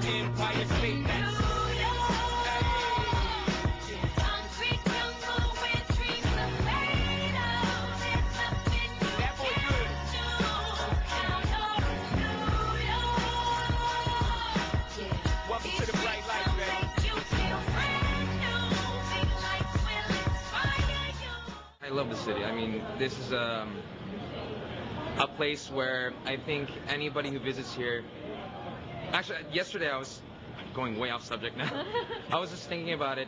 Empire State. That's welcome to the bright light, baby. I love the city. I mean, this is a place where I think anybody who visits here. Actually, yesterday I was going way off subject now. I was just thinking about it.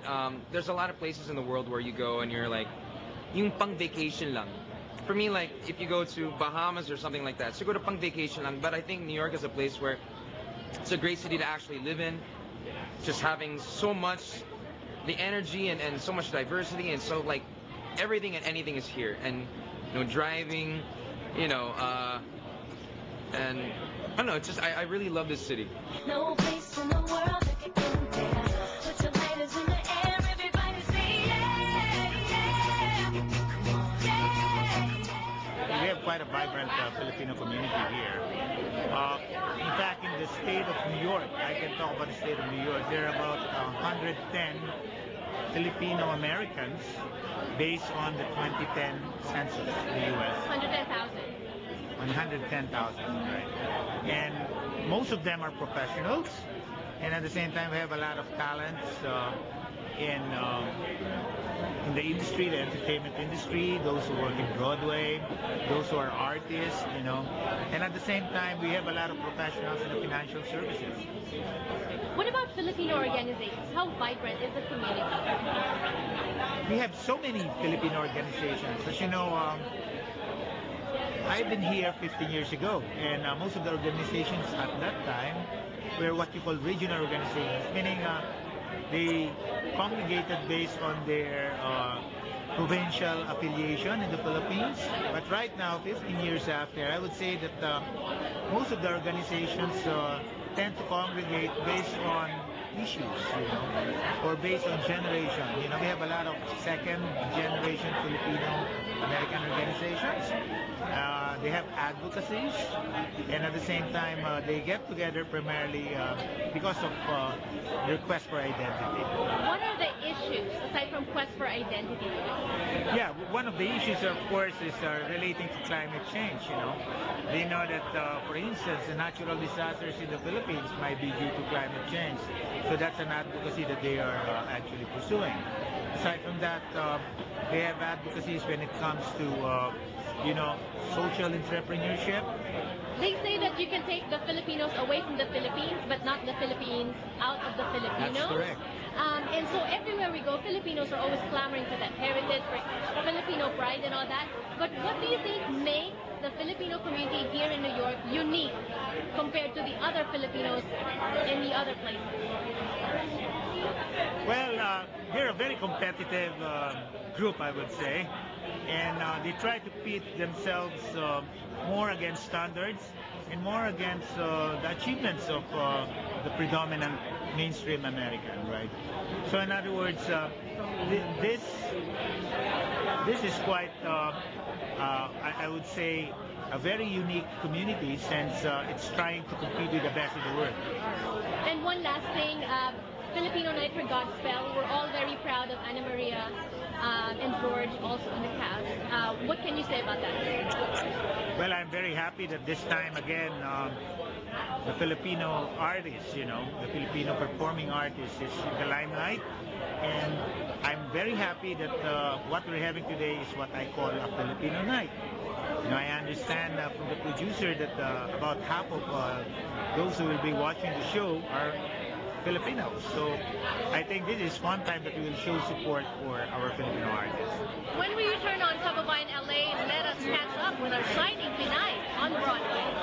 There's a lot of places in the world where you go and you're like, yung pang vacation lang. For me, like if you go to Bahamas or something like that, so you go to pang vacation lang. But I think New York is a place where it's a great city to actually live in. Just having so much, the energy and so much diversity, and so like everything and anything is here. And driving, and I don't know. It's just I really love this city. No place in the world that can compare. Put your lighters in the air, everybody say yeah, yeah. Come on, yeah. We have quite a vibrant Filipino community here. In fact, in the state of New York, I can talk about the state of New York, there are about 110 Filipino Americans based on the 2010 census in the U.S. 110,000. 110,000, right? And most of them are professionals, and at the same time we have a lot of talents in the industry, the entertainment industry, those who work in Broadway, those who are artists, and at the same time we have a lot of professionals in the financial services. What about Filipino organizations? How vibrant is the community? We have so many Filipino organizations. As you know, I've been here 15 years ago, and most of the organizations at that time were what you call regional organizations, meaning they congregated based on their provincial affiliation in the Philippines. But right now, 15 years after, I would say that most of the organizations tend to congregate based on issues, or based on generation. We have a lot of second generation Filipino American organizations. They have advocacies, and at the same time they get together primarily because of their quest for identity. What are the issues aside from quest for identity? Yeah, one of the issues, of course, is relating to climate change. They know that, for instance, the natural disasters in the Philippines might be due to climate change. So that's an advocacy that they are actually pursuing. Aside from that, they have advocacies when it comes to, social entrepreneurship. They say that you can take the Filipinos away from the Philippines, but not the Philippines out of the Filipinos. That's correct. And so everywhere we go, Filipinos are always clamoring for that heritage, for Filipino pride and all that. But what do you think makes the Filipino community here in New York unique compared to the other Filipinos in the other places? Well, they're a very competitive group, I would say, and they try to pit themselves more against standards and more against the achievements of the predominant mainstream American, right? So in other words, this is quite, I would say, a very unique community, since it's trying to compete with the best in the world. And one last thing, Filipino Night for Godspell. We're all very proud of Anna Maria and George also in the cast. What can you say about that? Well, I'm very happy that this time again the Filipino artists, the Filipino performing artists is in the limelight. And I'm very happy that what we're having today is what I call a Filipino night. I understand from the producer that about half of those who will be watching the show are Filipinos. So I think this is one time that we will show support for our Filipino artists. When we return on Kababayan LA, let us catch up with our shining Pinay on Broadway.